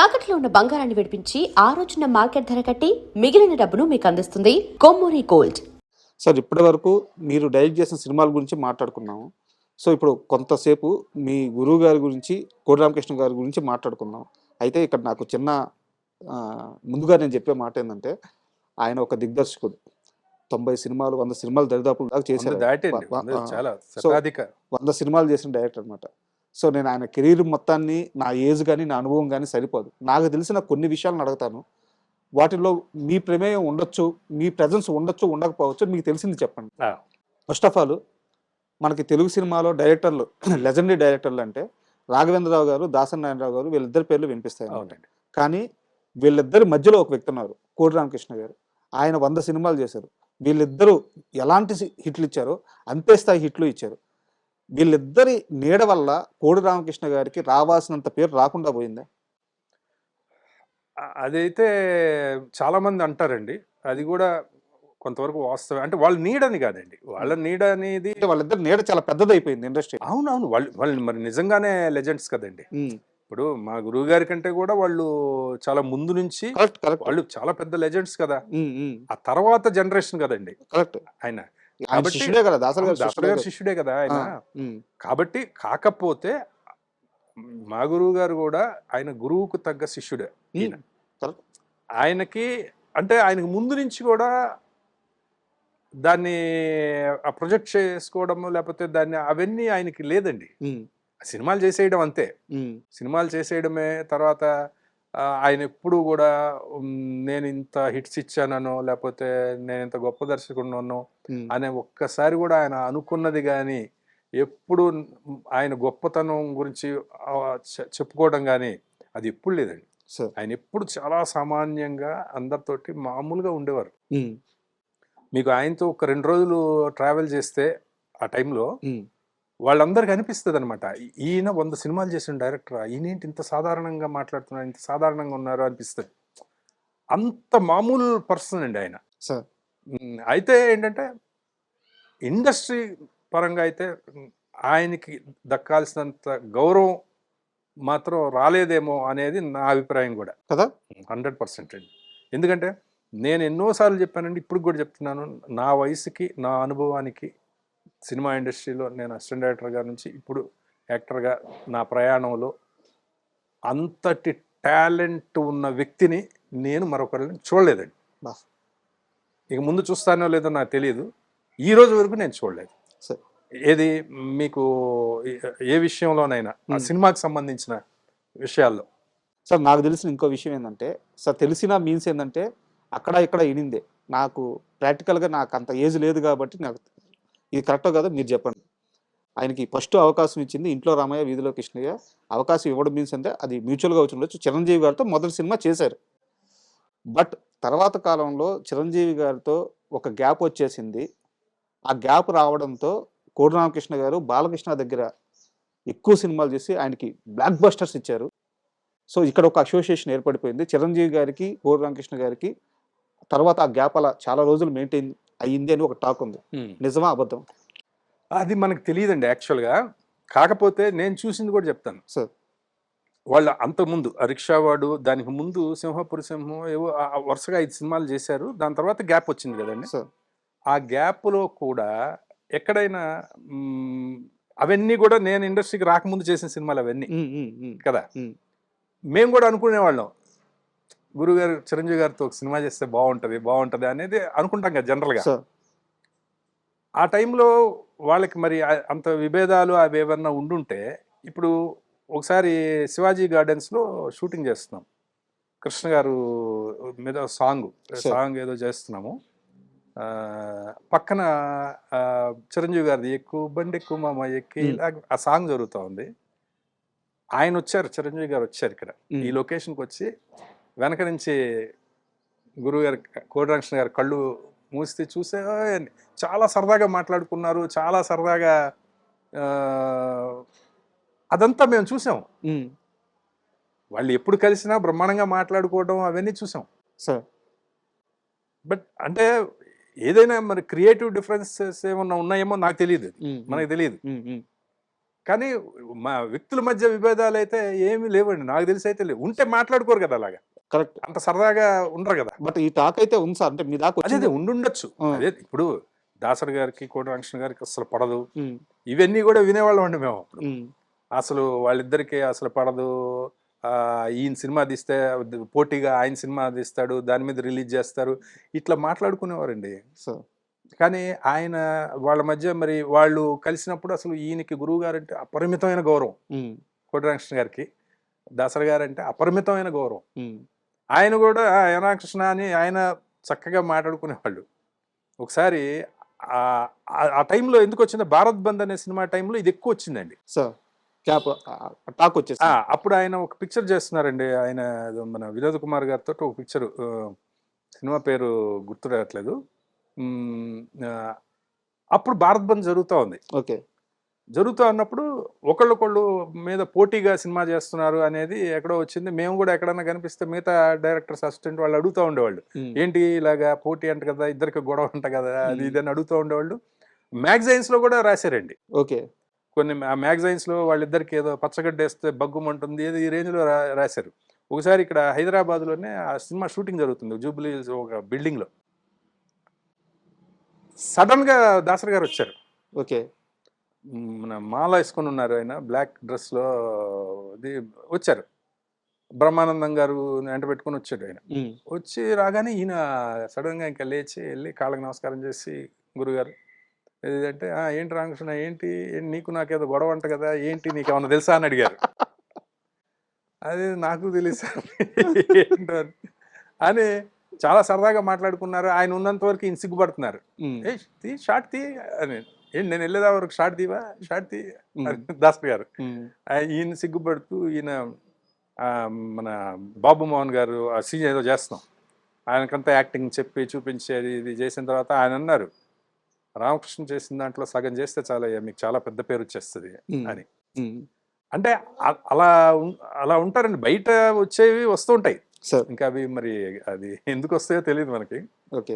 తాకట్లో ఉన్న బంగారాన్ని విడిపించి ఆ రోజున మార్కెట్ ధర కట్టి మిగిలిన డబ్బును మీకు అందిస్తుంది కొమ్మూరి గోల్డ్. సార్ ఇప్పటి వరకు మీరు డైరెక్ట్ చేసిన సినిమాల గురించి మాట్లాడుకున్నాము. సో ఇప్పుడు కొంతసేపు మీ గురువు గారి గురించి కోడి రామకృష్ణ గారి గురించి మాట్లాడుకున్నాం. అయితే ఇక్కడ నాకు చిన్న ముందుగా నేను చెప్పే మాట ఏంటంటే, ఆయన ఒక దిగ్దర్శకుడు. 90 సినిమాలు 100 సినిమాలు దరిదాపులు దాకా చేశారు. సో 100 సినిమాలు చేసిన డైరెక్టర్ అనమాట. సో నేను ఆయన కెరీర్ మొత్తాన్ని నా ఏజ్ కానీ నా అనుభవం కానీ సరిపోదు. నాకు తెలిసిన కొన్ని విషయాలను అడుగుతాను. వాటిల్లో మీ ప్రమేయం ఉండొచ్చు, మీ ప్రజెన్స్ ఉండొచ్చు, ఉండకపోవచ్చు, మీకు తెలిసింది చెప్పండి. ఫస్ట్ ఆఫ్ ఆల్ మనకి తెలుగు సినిమాలో డైరెక్టర్లు లెజెండరీ డైరెక్టర్లు అంటే రాఘవేంద్రరావు గారు, దాసరి నారాయణరావు గారు, వీళ్ళిద్దరి పేర్లు వినిపిస్తాయి. కానీ వీళ్ళిద్దరి మధ్యలో ఒక వ్యక్తి ఉన్నారు, కోడి రామకృష్ణ గారు. ఆయన 100 సినిమాలు చేశారు. వీళ్ళిద్దరూ ఎలాంటి హిట్లు ఇచ్చారో అంతే స్థాయి హిట్లు ఇచ్చారు. వీళ్ళిద్దరి నీడ వల్ల కోడి రామకృష్ణ గారికి రావాల్సినంత పేరు రాకుండా పోయిందా? అదైతే చాలా మంది అంటారండి. అది కూడా కొంతవరకు వాస్తవం. అంటే వాళ్ళ నీడని కాదండి, వాళ్ళ నీడ అనేది వాళ్ళిద్దరు నీడ చాలా పెద్దదైపోయింది ఇండస్ట్రీ. అవునవును, వాళ్ళు మరి నిజంగానే లెజెండ్స్ కదండి. ఇప్పుడు మా గురువు గారి కంటే కూడా వాళ్ళు చాలా ముందు నుంచి వాళ్ళు చాలా పెద్ద లెజెండ్స్ కదా. ఆ తర్వాత జనరేషన్ కదండి ఆయన. దాసరి గారి శిష్యుడే కదా ఆయన. కాబట్టి కాకపోతే మా గురువు గారు కూడా ఆయన గురువుకు తగ్గ శిష్యుడే. ఆయనకి అంటే ఆయనకు ముందు నుంచి కూడా దాన్ని ప్రొజెక్ట్ చేసుకోవడము లేకపోతే దాన్ని అవన్నీ ఆయనకి లేదండి. సినిమాలు చేసేయడం అంతే, సినిమాలు చేసేయడమే. తర్వాత ఆయన ఎప్పుడు కూడా నేను ఇంత హిట్స్ ఇచ్చానో లేకపోతే నేను ఇంత గొప్ప దర్శకుడున్నానో అనే ఒక్కసారి కూడా ఆయన అనుకున్నది కానీ, ఎప్పుడు ఆయన గొప్పతనం గురించి చెప్పుకోవడం కానీ అది ఎప్పుడు లేదండి. ఆయన ఎప్పుడు చాలా సామాన్యంగా అందరితోటి మామూలుగా ఉండేవారు. మీకు ఆయనతో ఒక 2 రోజులు ట్రావెల్ చేస్తే ఆ టైంలో వాళ్ళందరికీ అనిపిస్తుంది అనమాట, ఈయన 100 సినిమాలు చేసిన డైరెక్టర్, ఈయనేంటి ఇంత సాధారణంగా మాట్లాడుతున్నారు, ఇంత సాధారణంగా ఉన్నారు అనిపిస్తుంది. అంత మామూలు పర్సన్ అండి ఆయన. అయితే ఏంటంటే ఇండస్ట్రీ పరంగా అయితే ఆయనకి దక్కాల్సినంత గౌరవం మాత్రం రాలేదేమో అనేది నా అభిప్రాయం కూడా కదా. 100% అండి. ఎందుకంటే నేను ఎన్నోసార్లు చెప్పానండి, ఇప్పుడు కూడా చెప్తున్నాను, నా వయసుకి నా అనుభవానికి సినిమా ఇండస్ట్రీలో నేను అసిస్టెంట్ డైరెక్టర్ గారి నుంచి ఇప్పుడు యాక్టర్గా నా ప్రయాణంలో అంతటి టాలెంట్ ఉన్న వ్యక్తిని నేను మరొకరిని చూడలేదండి. ఇక ముందు చూస్తానో లేదో నాకు తెలియదు, ఈ రోజు వరకు నేను చూడలేదు. ఏది మీకు ఏ విషయంలోనైనా ఆ సినిమాకి సంబంధించిన విషయాల్లో. సార్ నాకు తెలిసిన ఇంకో విషయం ఏంటంటే, సార్ తెలిసిన మీన్స్ ఏంటంటే అక్కడ ఇక్కడ ఇనిందే. నాకు ప్రాక్టికల్గా నాకు అంత ఏజ్ లేదు కాబట్టి నాకు ఇది కరెక్టో కదా మీరు చెప్పండి. ఆయనకి ఫస్ట్ అవకాశం ఇచ్చింది ఇంట్లో రామయ్య వీధిలో కృష్ణయ్య. అవకాశం ఇవ్వడం మీన్స్ అంటే అది మ్యూచువల్గా వచ్చి ఉండొచ్చు. చిరంజీవి గారితో మొదటి సినిమా చేశారు. బట్ తర్వాత కాలంలో చిరంజీవి గారితో ఒక గ్యాప్ వచ్చేసింది. ఆ గ్యాప్ రావడంతో కోడి రామకృష్ణ గారు బాలకృష్ణ దగ్గర ఎక్కువ సినిమాలు చేసి ఆయనకి బ్లాక్ బస్టర్స్ ఇచ్చారు. సో ఇక్కడ ఒక అసోసియేషన్ ఏర్పడిపోయింది చిరంజీవి గారికి కోడి రామకృష్ణ గారికి. తర్వాత ఆ గ్యాప్ అలా చాలా రోజులు మెయింటైన్ అయ్యింది అని ఒక టాక్ ఉంది. నిజమా అబద్ధం? అది మనకు తెలియదండి యాక్చువల్గా. కాకపోతే నేను చూసింది కూడా చెప్తాను సార్. వాళ్ళు అంతకుముందు రిక్షావాడు, దానికి ముందు సింహపురి సింహం, ఏవో వరుసగా 5 సినిమాలు చేశారు. దాని తర్వాత గ్యాప్ వచ్చింది కదండి. ఆ గ్యాప్లో కూడా ఎక్కడైనా అవన్నీ కూడా నేను ఇండస్ట్రీకి రాకముందు చేసిన సినిమాలు అవన్నీ కదా. మేము కూడా అనుకునేవాళ్ళం, గురుగారు చిరంజీవి గారితో ఒక సినిమా చేస్తే బాగుంటుంది అనేది అనుకుంటాం కదా జనరల్గా. ఆ టైంలో వాళ్ళకి మరి అంత విభేదాలు అవి ఏమన్నా ఉండుంటే, ఇప్పుడు ఒకసారి శివాజీ గార్డెన్స్లో షూటింగ్ చేస్తున్నాం, కృష్ణ గారు మీద సాంగ్ ఏదో చేస్తున్నాము. పక్కన చిరంజీవి గారిది ఎక్కువ బండి ఎక్కువ మామ ఎక్కి ఆ సాంగ్ జరుగుతూ ఉంది. ఆయన వచ్చారు, చిరంజీవి గారు వచ్చారు ఇక్కడ ఈ లొకేషన్కి వచ్చి, వెనక నుంచి గురువు గారు కోడి రామకృష్ణ గారు కళ్ళు మూస్తే చూసే చాలా సరదాగా మాట్లాడుకున్నారు, చాలా సరదాగా. అదంతా మేము చూసాం. వాళ్ళు ఎప్పుడు కలిసినా బ్రహ్మాండంగా మాట్లాడుకోవడం అవన్నీ చూసాం సార్. బట్ అంటే ఏదైనా మరి క్రియేటివ్ డిఫరెన్సెస్ ఏమన్నా ఉన్నాయేమో నాకు తెలియదు, మనకు తెలియదు. కానీ మా వ్యక్తుల మధ్య విభేదాలు అయితే ఏమీ లేవండి, నాకు తెలిసి అయితే లేవు. ఉంటే మాట్లాడుకోరు కదా అలాగా, కరెక్ట్. అంత సరదాగా ఉండరు కదా. బట్ ఈ టాక్ అయితే ఉంది సార్, అంటే మీ దాకా అదే వచ్చింది. ఉండుండొచ్చు. ఆ. అదే ఇప్పుడు దాసరి గారికి, కోటి రామకృష్ణ గారికి అసలు పడదు, ఉమ్, ఇవన్నీ కూడా వినేవాళ్ళం అండి మేము అప్పుడు. ఉమ్, అసలు వాళ్ళిద్దరికి అసలు పడదు, ఈయన సినిమా తీస్తే పోటీగా ఆయన సినిమా తీస్తాడు, దాని మీద రిలీజ్ చేస్తారు, ఇట్లా మాట్లాడుకునేవారండి. సార్. కానీ ఆయన వాళ్ళ మధ్య మరి వాళ్ళు కలిసినప్పుడు అసలు ఈయనకి గురువు గారు అంటే అపరిమితమైన గౌరవం, ఉమ్, కోటి రామకృష్ణ గారికి దాసరి గారు అంటే అపరిమితమైన గౌరవం. ఉమ్, ఆయన కూడా రామకృష్ణ అని ఆయన చక్కగా మాట్లాడుకునేవాళ్ళు. ఒకసారి ఆ టైంలో ఎందుకు వచ్చిందో, భారత్ బంద్ అనే సినిమా టైంలో ఇది ఎక్కువ వచ్చిందండి. సార్ క్యాప్ టాక్ వచ్చేసి. అప్పుడు ఆయన ఒక పిక్చర్ చేస్తున్నారండి, ఆయన ఏదో మన వినోద్ కుమార్ గారితో ఒక పిక్చర్, సినిమా పేరు గుర్తు రావట్లేదు. అప్పుడు భారత్ బంద్ జరుగుతూ ఉంది. ఓకే. జరుగుతూ ఉన్నప్పుడు ఒకళ్ళొకళ్ళు మీద పోటీగా సినిమా చేస్తున్నారు అనేది ఎక్కడో వచ్చింది. మేము కూడా ఎక్కడన్నా కనిపిస్తే మిగతా డైరెక్టర్స్, అసిస్టెంట్ వాళ్ళు అడుగుతూ ఉండేవాళ్ళు, ఏంటి ఇలాగా పోటీ అంట కదా, ఇద్దరికి గొడవ అంట కదా, అది ఇదని అడుగుతూ ఉండేవాళ్ళు. మ్యాగజైన్స్లో కూడా రాశారండి. ఓకే. కొన్ని మ్యాగజైన్స్లో వాళ్ళిద్దరికి ఏదో పచ్చగడ్డ వేస్తే బగ్గుమంటుంది, ఏదో ఈ రేంజ్లో రాశారు. ఒకసారి ఇక్కడ హైదరాబాద్లోనే ఆ సినిమా షూటింగ్ జరుగుతుంది, జూబ్లీ ఒక బిల్డింగ్లో. సడన్గా దాసరి గారు వచ్చారు. ఓకే. మన మాల వేసుకొని ఉన్నారు, ఆయన బ్లాక్ డ్రెస్లో అది వచ్చారు. బ్రహ్మానందం గారు వెంట పెట్టుకొని వచ్చాడు ఆయన. వచ్చి రాగానే ఈయన సడన్గా ఇంకా లేచి వెళ్ళి కాళ్ళకి నమస్కారం చేసి, గురుగారు ఏదంటే, ఏంటి రామకృష్ణ, ఏంటి నీకు నాకేదో గొడవ అంట కదా, ఏంటి నీకు ఏమన్నా తెలుసా అని అడిగారు. అది నాకు తెలుసా ఏంటో అని చాలా సరదాగా మాట్లాడుకున్నారు. ఆయన ఉన్నంత వరకు ఈయన సిగ్గుపడుతున్నారు. ఏ తీ షార్ట్ తీ అని, ఏంటి నేను వెళ్ళేదా వరకు షార్ట్ తీవా, షార్ట్ తీ దాసరి గారు. ఈయన సిగ్గుపడుతూ, ఈయన మన బాబు మోహన్ గారు ఆ సీన్ ఏదో చేస్తున్నాం, ఆయనకంతా యాక్టింగ్ చెప్పి చూపించేది ఇది చేసిన తర్వాత ఆయన అన్నారు, రామకృష్ణ చేసిన దాంట్లో సగం చేస్తే చాలా, మీకు చాలా పెద్ద పేరు వచ్చేస్తుంది అని. అంటే అలా ఉంటారండి, బయట వచ్చేవి వస్తూ ఉంటాయి, ఇంకా అవి మరి అది ఎందుకు వస్తాయో తెలియదు మనకి. ఓకే.